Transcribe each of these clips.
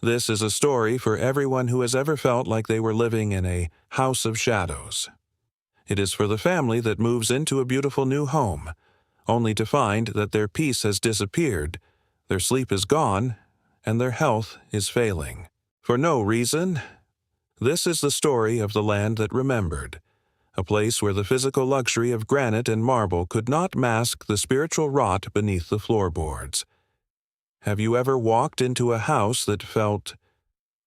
This is a story for everyone who has ever felt like they were living in a house of shadows. It is for the family that moves into a beautiful new home, only to find that their peace has disappeared, their sleep is gone, and their health is failing. For no reason. This is the story of the land that remembered, a place where the physical luxury of granite and marble could not mask the spiritual rot beneath the floorboards. Have you ever walked into a house that felt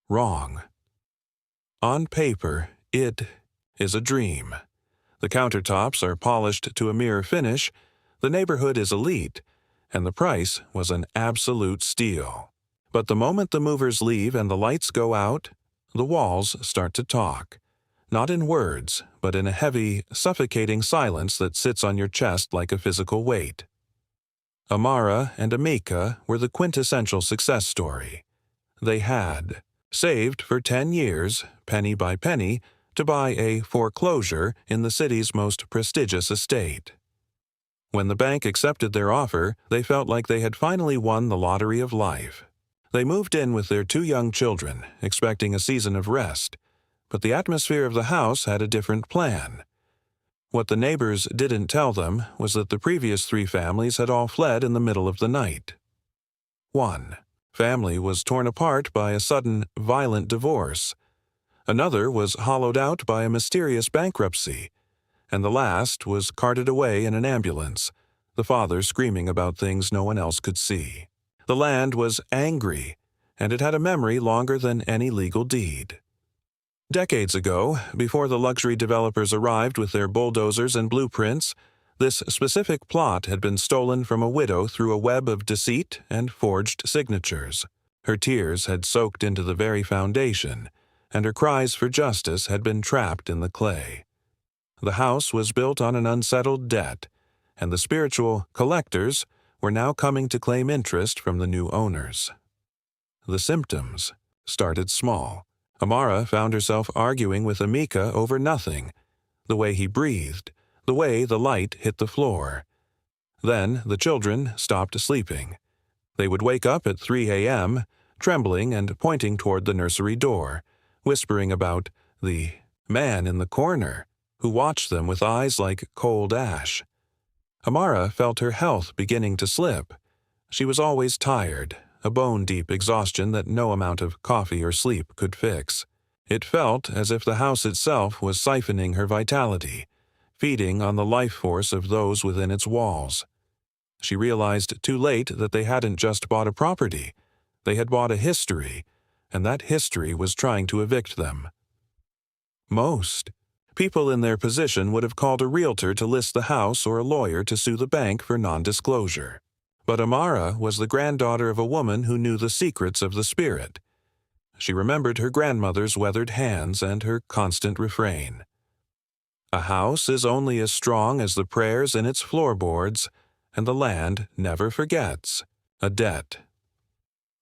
wrong? On paper, it is a dream. The countertops are polished to a mirror finish, the neighborhood is elite, and the price was an absolute steal. But the moment the movers leave and the lights go out, the walls start to talk. Not in words, but in a heavy, suffocating silence that sits on your chest like a physical weight. Amara and Amika were the quintessential success story. They had saved for 10 years, penny by penny, to buy a foreclosure in the city's most prestigious estate. When the bank accepted their offer, they felt like they had finally won the lottery of life. They moved in with their 2 young children, expecting a season of rest, but the atmosphere of the house had a different plan. What the neighbors didn't tell them was that the previous 3 families had all fled in the middle of the night. One family was torn apart by a sudden, violent divorce. Another was hollowed out by a mysterious bankruptcy, and the last was carted away in an ambulance, the father screaming about things no one else could see. The land was angry, and it had a memory longer than any legal deed. Decades ago, before the luxury developers arrived with their bulldozers and blueprints, this specific plot had been stolen from a widow through a web of deceit and forged signatures. Her tears had soaked into the very foundation, and her cries for justice had been trapped in the clay. The house was built on an unsettled debt, and the spiritual collectors were now coming to claim interest from the new owners. The symptoms started small. Amara found herself arguing with Amika over nothing, the way he breathed, the way the light hit the floor. Then the children stopped sleeping. They would wake up at 3 a.m., trembling and pointing toward the nursery door, whispering about the man in the corner, who watched them with eyes like cold ash. Amara felt her health beginning to slip. She was always tired, a bone-deep exhaustion that no amount of coffee or sleep could fix. It felt as if the house itself was siphoning her vitality, feeding on the life force of those within its walls. She realized too late that they hadn't just bought a property, they had bought a history, and that history was trying to evict them. Most people in their position would have called a realtor to list the house or a lawyer to sue the bank for non-disclosure. But Amara was the granddaughter of a woman who knew the secrets of the spirit. She remembered her grandmother's weathered hands and her constant refrain. A house is only as strong as the prayers in its floorboards, and the land never forgets a debt.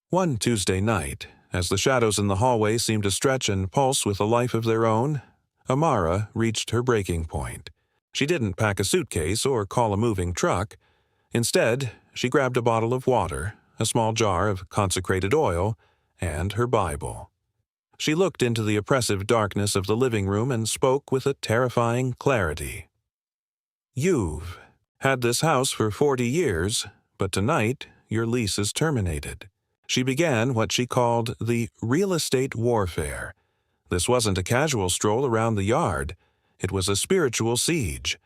One Tuesday night, as the shadows in the hallway seemed to stretch and pulse with a life of their own, Amara reached her breaking point. She didn't pack a suitcase or call a moving truck. Instead, she grabbed a bottle of water, a small jar of consecrated oil, and her Bible. She looked into the oppressive darkness of the living room and spoke with a terrifying clarity. You've had this house for 40 years, but tonight your lease is terminated. She began what she called the real estate warfare. This wasn't a casual stroll around the yard. It was a spiritual siege.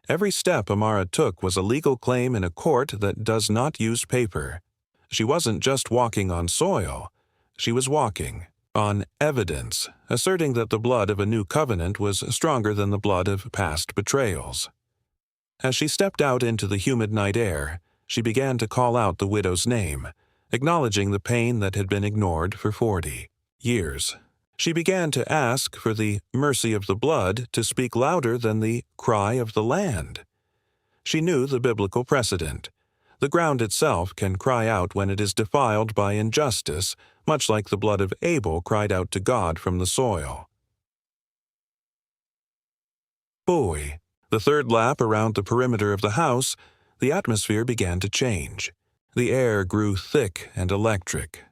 Every step Amara took was a legal claim in a court that does not use paper. She wasn't just walking on soil. She was walking on evidence, asserting that the blood of a new covenant was stronger than the blood of past betrayals. As she stepped out into the humid night air, she began to call out the widow's name, acknowledging the pain that had been ignored for 40 years. She began to ask for the mercy of the blood to speak louder than the cry of the land. She knew the biblical precedent. The ground itself can cry out when it is defiled by injustice, much like the blood of Abel cried out to God from the soil. Boy, the third lap around the perimeter of the house, the atmosphere began to change. The air grew thick and electric.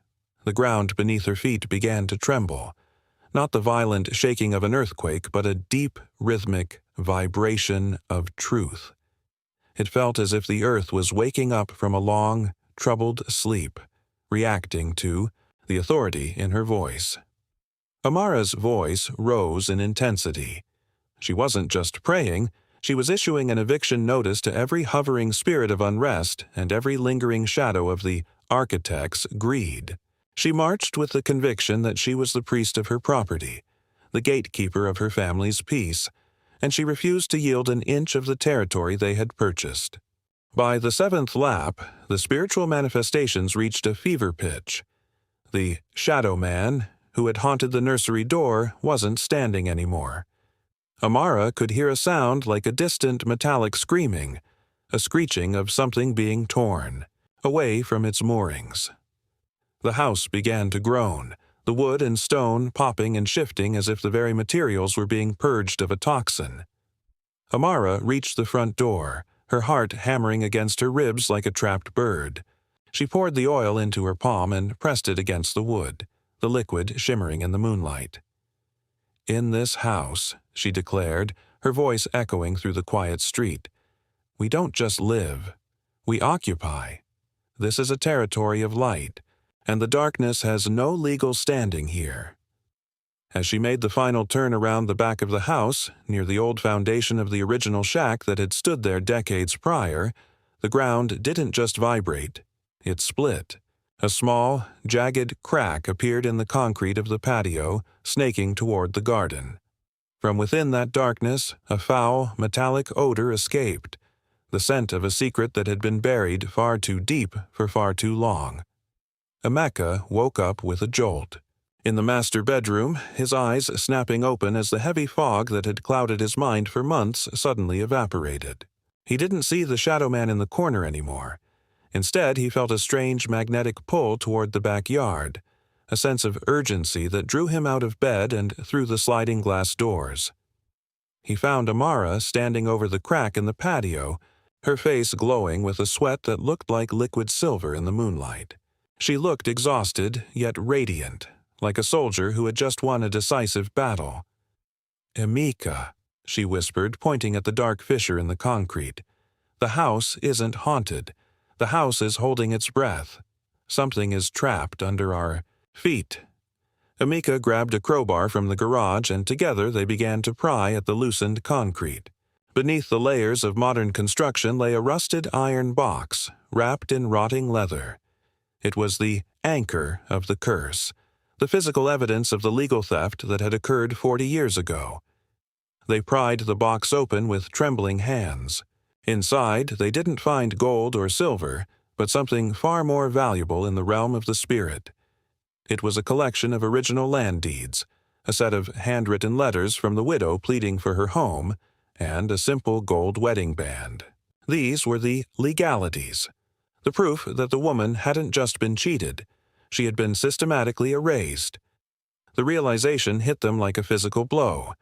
The ground beneath her feet began to tremble. Not the violent shaking of an earthquake, but a deep, rhythmic vibration of truth. It felt as if the earth was waking up from a long, troubled sleep, reacting to the authority in her voice. Amara's voice rose in intensity. She wasn't just praying, she was issuing an eviction notice to every hovering spirit of unrest and every lingering shadow of the architect's greed. She marched with the conviction that she was the priest of her property, the gatekeeper of her family's peace, and she refused to yield an inch of the territory they had purchased. By the seventh lap, the spiritual manifestations reached a fever pitch. The shadow man, who had haunted the nursery door, wasn't standing anymore. Amara could hear a sound like a distant metallic screaming, a screeching of something being torn, away from its moorings. The house began to groan, the wood and stone popping and shifting as if the very materials were being purged of a toxin. Amara reached the front door, her heart hammering against her ribs like a trapped bird. She poured the oil into her palm and pressed it against the wood, the liquid shimmering in the moonlight. "In this house," she declared, her voice echoing through the quiet street, "we don't just live, we occupy. This is a territory of light, and the darkness has no legal standing here." As she made the final turn around the back of the house, near the old foundation of the original shack that had stood there decades prior, the ground didn't just vibrate, it split. A small, jagged crack appeared in the concrete of the patio, snaking toward the garden. From within that darkness, a foul, metallic odor escaped, the scent of a secret that had been buried far too deep for far too long. Emeka woke up with a jolt. In the master bedroom, his eyes snapping open as the heavy fog that had clouded his mind for months suddenly evaporated. He didn't see the shadow man in the corner anymore. Instead, he felt a strange magnetic pull toward the backyard, a sense of urgency that drew him out of bed and through the sliding glass doors. He found Amara standing over the crack in the patio, her face glowing with a sweat that looked like liquid silver in the moonlight. She looked exhausted, yet radiant, like a soldier who had just won a decisive battle. "Emeka," she whispered, pointing at the dark fissure in the concrete. "The house isn't haunted. The house is holding its breath. Something is trapped under our feet." Emeka grabbed a crowbar from the garage, and together they began to pry at the loosened concrete. Beneath the layers of modern construction lay a rusted iron box, wrapped in rotting leather. It was the anchor of the curse, the physical evidence of the legal theft that had occurred 40 years ago. They pried the box open with trembling hands. Inside, they didn't find gold or silver, but something far more valuable in the realm of the spirit. It was a collection of original land deeds, a set of handwritten letters from the widow pleading for her home, and a simple gold wedding band. These were the legalities, the proof that the woman hadn't just been cheated, she had been systematically erased. The realization hit them like a physical blow.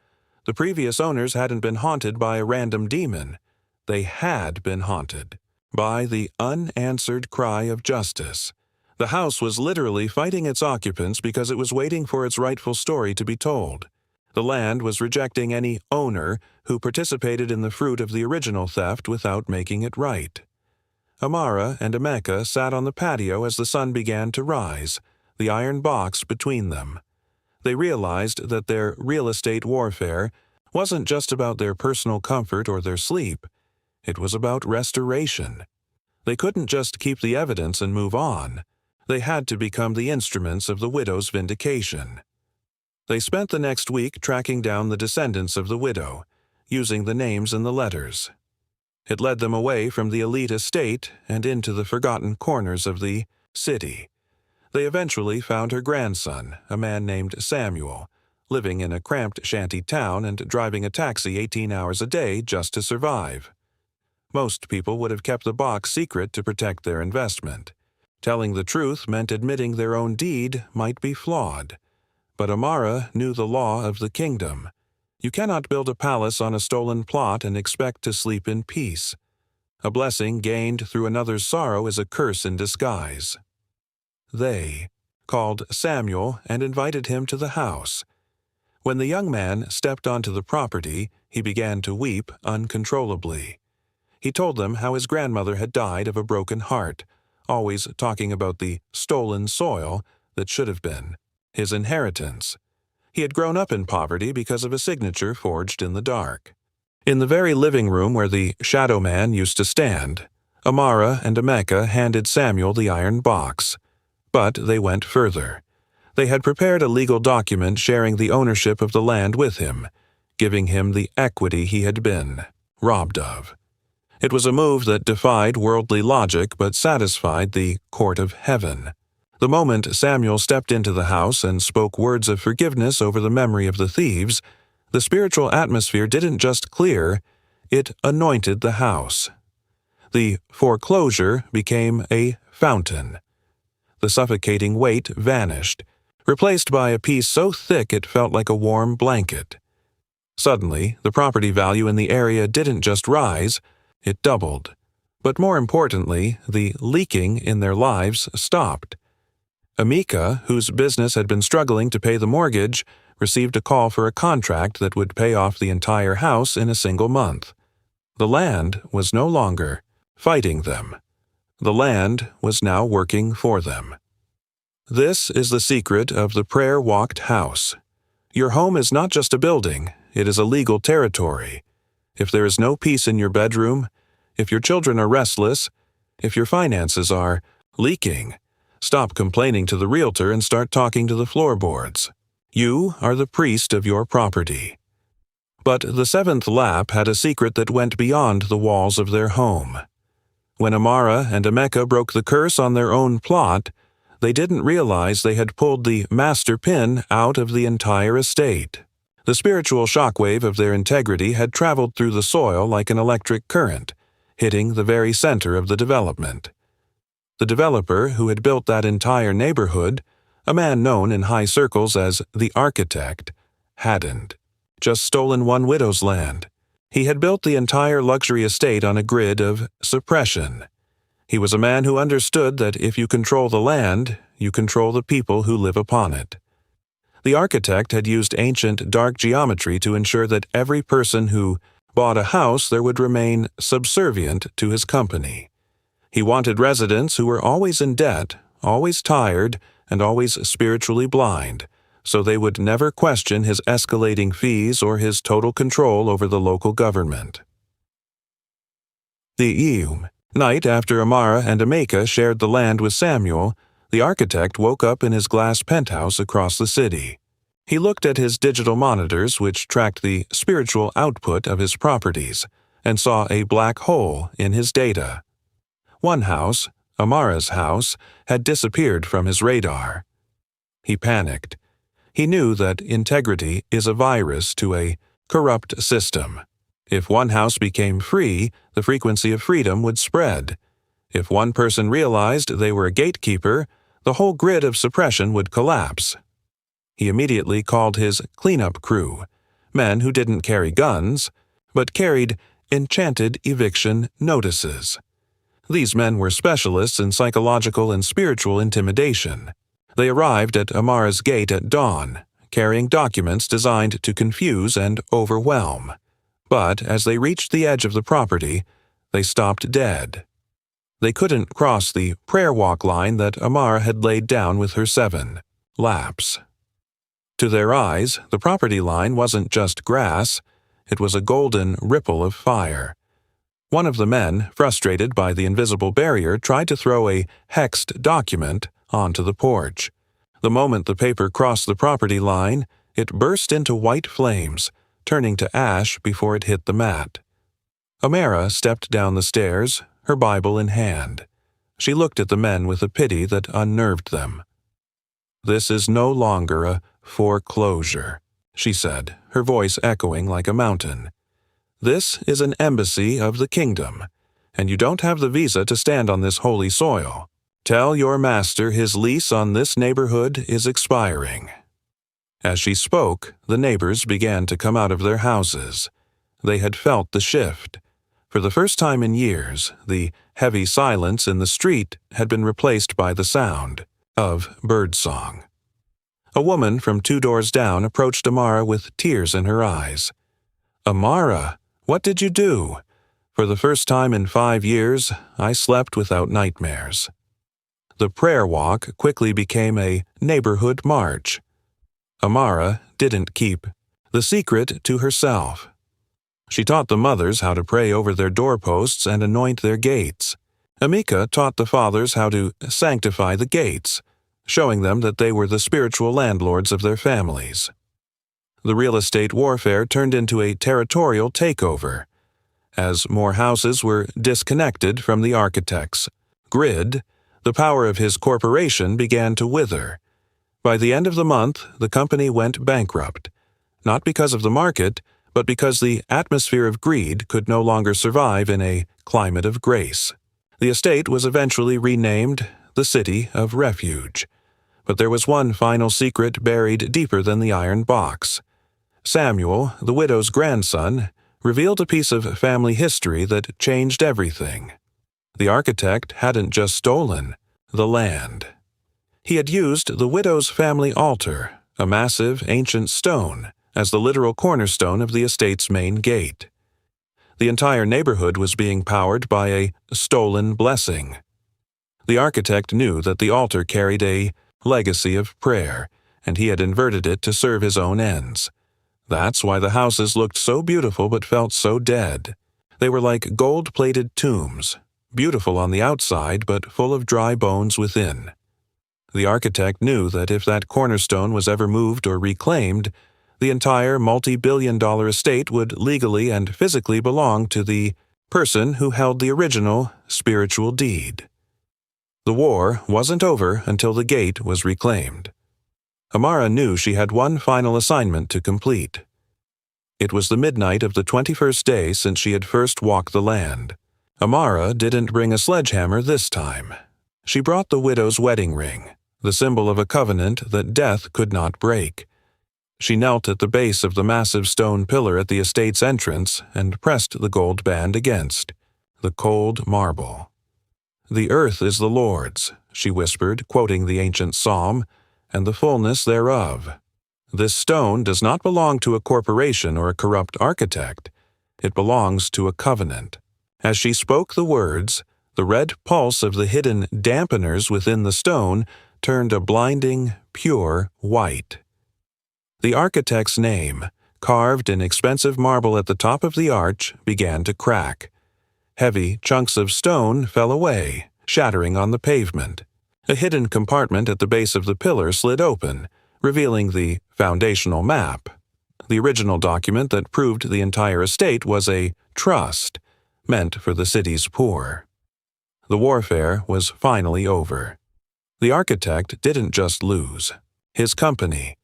The previous owners hadn't been haunted by a random demon. They had been haunted by the unanswered cry of justice. The house was literally fighting its occupants because it was waiting for its rightful story to be told. The land was rejecting any owner who participated in the fruit of the original theft without making it right. Amara and Emeka sat on the patio as the sun began to rise, the iron box between them. They realized that their real estate warfare wasn't just about their personal comfort or their sleep. It was about restoration. They couldn't just keep the evidence and move on. They had to become the instruments of the widow's vindication. They spent the next week tracking down the descendants of the widow, using the names in the letters. It led them away from the elite estate and into the forgotten corners of the city. They eventually found her grandson, a man named Samuel, living in a cramped shanty town and driving a taxi 18 hours a day just to survive. Most people would have kept the box secret to protect their investment. Telling the truth meant admitting their own deed might be flawed. But Amara knew the law of the kingdom. You cannot build a palace on a stolen plot and expect to sleep in peace. A blessing gained through another's sorrow is a curse in disguise. They called Samuel and invited him to the house. When the young man stepped onto the property, he began to weep uncontrollably. He told them how his grandmother had died of a broken heart, always talking about the stolen soil that should have been his inheritance. He had grown up in poverty because of a signature forged in the dark. In the very living room where the shadow man used to stand, Amara and Emeka handed Samuel the iron box. But they went further. They had prepared a legal document sharing the ownership of the land with him, giving him the equity he had been robbed of. It was a move that defied worldly logic but satisfied the court of heaven. The moment Samuel stepped into the house and spoke words of forgiveness over the memory of the thieves, the spiritual atmosphere didn't just clear, it anointed the house. The foreclosure became a fountain. The suffocating weight vanished, replaced by a peace so thick it felt like a warm blanket. Suddenly, the property value in the area didn't just rise, it doubled. But more importantly, the leaking in their lives stopped. Emeka, whose business had been struggling to pay the mortgage, received a call for a contract that would pay off the entire house in a single month. The land was no longer fighting them. The land was now working for them. This is the secret of the prayer-walked house. Your home is not just a building, it is a legal territory. If there is no peace in your bedroom, if your children are restless, if your finances are leaking, stop complaining to the realtor and start talking to the floorboards. You are the priest of your property. But the seventh lap had a secret that went beyond the walls of their home. When Amara and Emeka broke the curse on their own plot, they didn't realize they had pulled the master pin out of the entire estate. The spiritual shockwave of their integrity had traveled through the soil like an electric current, hitting the very center of the development. The developer who had built that entire neighborhood, a man known in high circles as the architect, hadn't just stolen one widow's land. He had built the entire luxury estate on a grid of suppression. He was a man who understood that if you control the land, you control the people who live upon it. The architect had used ancient dark geometry to ensure that every person who bought a house there would remain subservient to his company. He wanted residents who were always in debt, always tired, and always spiritually blind, so they would never question his escalating fees or his total control over the local government. The night after Amara and Emeka shared the land with Samuel, the architect woke up in his glass penthouse across the city. He looked at his digital monitors, which tracked the spiritual output of his properties, and saw a black hole in his data. One house, Amara's house, had disappeared from his radar. He panicked. He knew that integrity is a virus to a corrupt system. If one house became free, the frequency of freedom would spread. If one person realized they were a gatekeeper, the whole grid of suppression would collapse. He immediately called his cleanup crew, men who didn't carry guns, but carried enchanted eviction notices. These men were specialists in psychological and spiritual intimidation. They arrived at Amara's gate at dawn, carrying documents designed to confuse and overwhelm. But as they reached the edge of the property, they stopped dead. They couldn't cross the prayer walk line that Amara had laid down with her 7 laps. To their eyes, the property line wasn't just grass, it was a golden ripple of fire. One of the men, frustrated by the invisible barrier, tried to throw a hexed document onto the porch. The moment the paper crossed the property line, it burst into white flames, turning to ash before it hit the mat. Amara stepped down the stairs, her Bible in hand. She looked at the men with a pity that unnerved them. "This is no longer a foreclosure," she said, her voice echoing like a mountain. "This is an embassy of the kingdom, and you don't have the visa to stand on this holy soil. Tell your master his lease on this neighborhood is expiring." As she spoke, the neighbors began to come out of their houses. They had felt the shift. For the first time in years, the heavy silence in the street had been replaced by the sound. of birdsong. A woman from 2 doors down approached Amara with tears in her eyes. "Amara, what did you do? For the first time in 5 years, I slept without nightmares." The prayer walk quickly became a neighborhood march. Amara didn't keep the secret to herself. She taught the mothers how to pray over their doorposts and anoint their gates. Amika taught the fathers how to sanctify the gates, showing them that they were the spiritual landlords of their families. The real estate warfare turned into a territorial takeover, as more houses were disconnected from the architect's grid. The power of his corporation began to wither. By the end of the month, the company went bankrupt, not because of the market, but because the atmosphere of greed could no longer survive in a climate of grace. The estate was eventually renamed the City of Refuge. But there was one final secret buried deeper than the iron box. Samuel, the widow's grandson, revealed a piece of family history that changed everything. The architect hadn't just stolen the land. He had used the widow's family altar, a massive ancient stone, as the literal cornerstone of the estate's main gate. The entire neighborhood was being powered by a stolen blessing. The architect knew that the altar carried a legacy of prayer, and he had inverted it to serve his own ends. That's why the houses looked so beautiful but felt so dead. They were like gold-plated tombs, beautiful on the outside but full of dry bones within. The architect knew that if that cornerstone was ever moved or reclaimed, the entire multi-billion-dollar estate would legally and physically belong to the person who held the original spiritual deed. The war wasn't over until the gate was reclaimed. Amara knew she had one final assignment to complete. It was the midnight of the 21st day since she had first walked the land. Amara didn't bring a sledgehammer this time. She brought the widow's wedding ring, the symbol of a covenant that death could not break. She knelt at the base of the massive stone pillar at the estate's entrance and pressed the gold band against the cold marble. "The earth is the Lord's," she whispered, quoting the ancient psalm, "and the fullness thereof. This stone does not belong to a corporation or a corrupt architect. It belongs to a covenant." As she spoke the words, the red pulse of the hidden dampeners within the stone turned a blinding, pure white. The architect's name, carved in expensive marble at the top of the arch, began to crack. Heavy chunks of stone fell away, shattering on the pavement. A hidden compartment at the base of the pillar slid open, revealing the foundational map. The original document that proved the entire estate was a trust, meant for the city's poor. The warfare was finally over. The architect didn't just lose his company.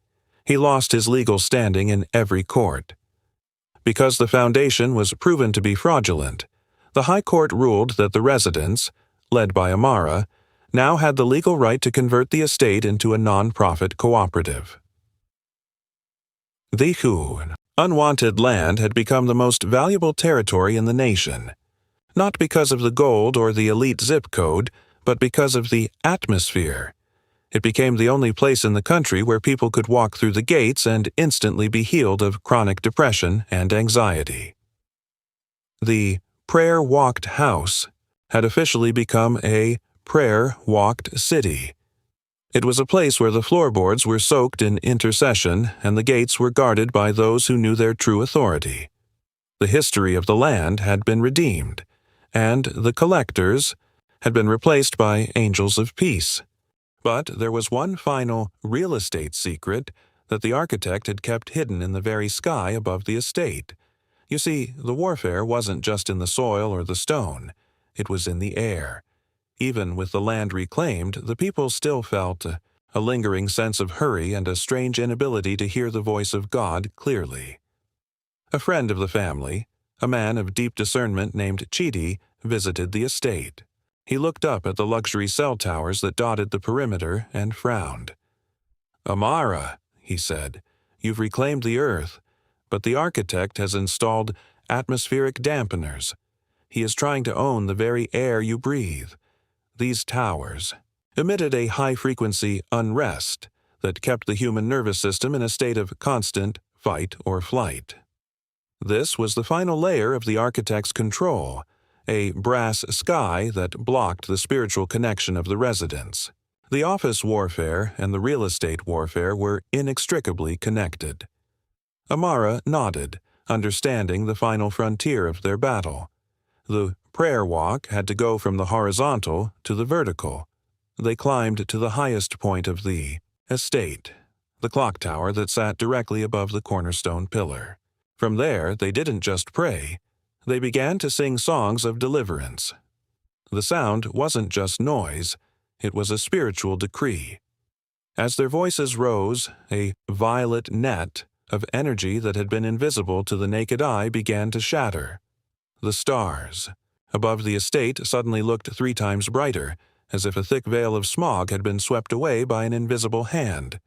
He lost his legal standing in every court. Because the foundation was proven to be fraudulent, the High Court ruled that the residents, led by Amara, now had the legal right to convert the estate into a non-profit cooperative. The unwanted land had become the most valuable territory in the nation, not because of the gold or the elite zip code, but because of the atmosphere. It became the only place in the country where people could walk through the gates and instantly be healed of chronic depression and anxiety. The prayer-walked house had officially become a prayer-walked city. It was a place where the floorboards were soaked in intercession and the gates were guarded by those who knew their true authority. The history of the land had been redeemed, and the collectors had been replaced by angels of peace. But there was one final real estate secret that the architect had kept hidden in the very sky above the estate. You see, the warfare wasn't just in the soil or the stone. It was in the air. Even with the land reclaimed, the people still felt a lingering sense of hurry and a strange inability to hear the voice of God clearly. A friend of the family, a man of deep discernment named Chidi, visited the estate. He looked up at the luxury cell towers that dotted the perimeter and frowned. "Amara," he said, "you've reclaimed the earth, but the architect has installed atmospheric dampeners. He is trying to own the very air you breathe. These towers, emitted a high-frequency unrest that kept the human nervous system in a state of constant fight or flight. This was the final layer of the architect's control, a brass sky that blocked the spiritual connection of the residents. The office warfare and the real estate warfare were inextricably connected. Amara nodded, understanding the final frontier of their battle. The prayer walk had to go from the horizontal to the vertical. They climbed to the highest point of the estate, the clock tower that sat directly above the cornerstone pillar. From there, they didn't just pray. They began to sing songs of deliverance. The sound wasn't just noise, it was a spiritual decree. As their voices rose, a violet net of energy that had been invisible to the naked eye began to shatter. The stars above the estate suddenly looked 3 times brighter, as if a thick veil of smog had been swept away by an invisible hand.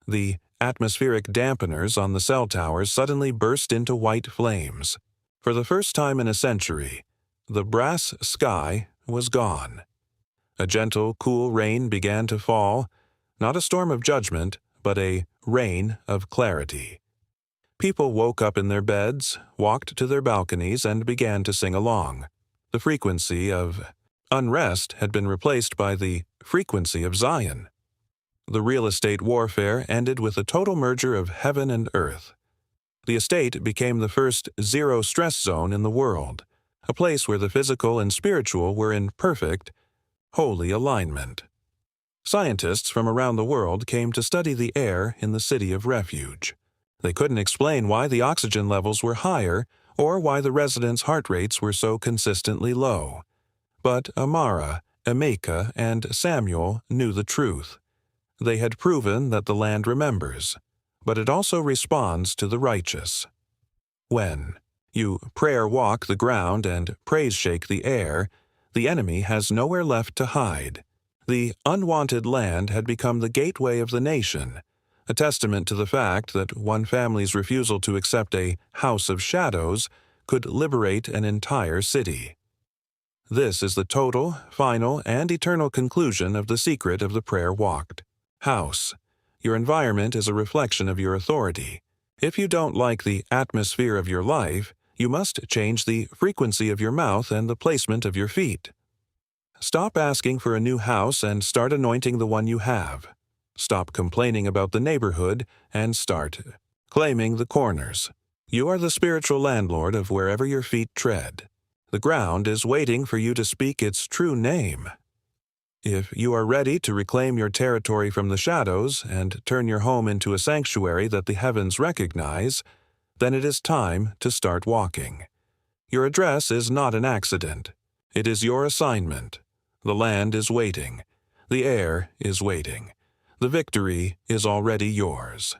The atmospheric dampeners on the cell towers suddenly burst into white flames. For the first time in a century, the brass sky was gone. A gentle, cool rain began to fall, not a storm of judgment, but a rain of clarity. People woke up in their beds, walked to their balconies, and began to sing along. The frequency of unrest had been replaced by the frequency of Zion. The real estate warfare ended with a total merger of heaven and earth. The estate became the first zero-stress zone in the world, a place where the physical and spiritual were in perfect, holy alignment. Scientists from around the world came to study the air in the city of refuge. They couldn't explain why the oxygen levels were higher or why the residents' heart rates were so consistently low. But Amara, Emeka, and Samuel knew the truth. They had proven that the land remembers, but it also responds to the righteous. When you prayer walk the ground and praise shake the air, the enemy has nowhere left to hide. The unwanted land had become the gateway of the nation, a testament to the fact that one family's refusal to accept a house of shadows could liberate an entire city. This is the total, final, and eternal conclusion of the secret of the prayer walked. House. Your environment is a reflection of your authority. If you don't like the atmosphere of your life, you must change the frequency of your mouth and the placement of your feet. Stop asking for a new house and start anointing the one you have. Stop complaining about the neighborhood and start claiming the corners. You are the spiritual landlord of wherever your feet tread. The ground is waiting for you to speak its true name. If you are ready to reclaim your territory from the shadows and turn your home into a sanctuary that the heavens recognize, then it is time to start walking. Your address is not an accident. It is your assignment. The land is waiting. The air is waiting. The victory is already yours.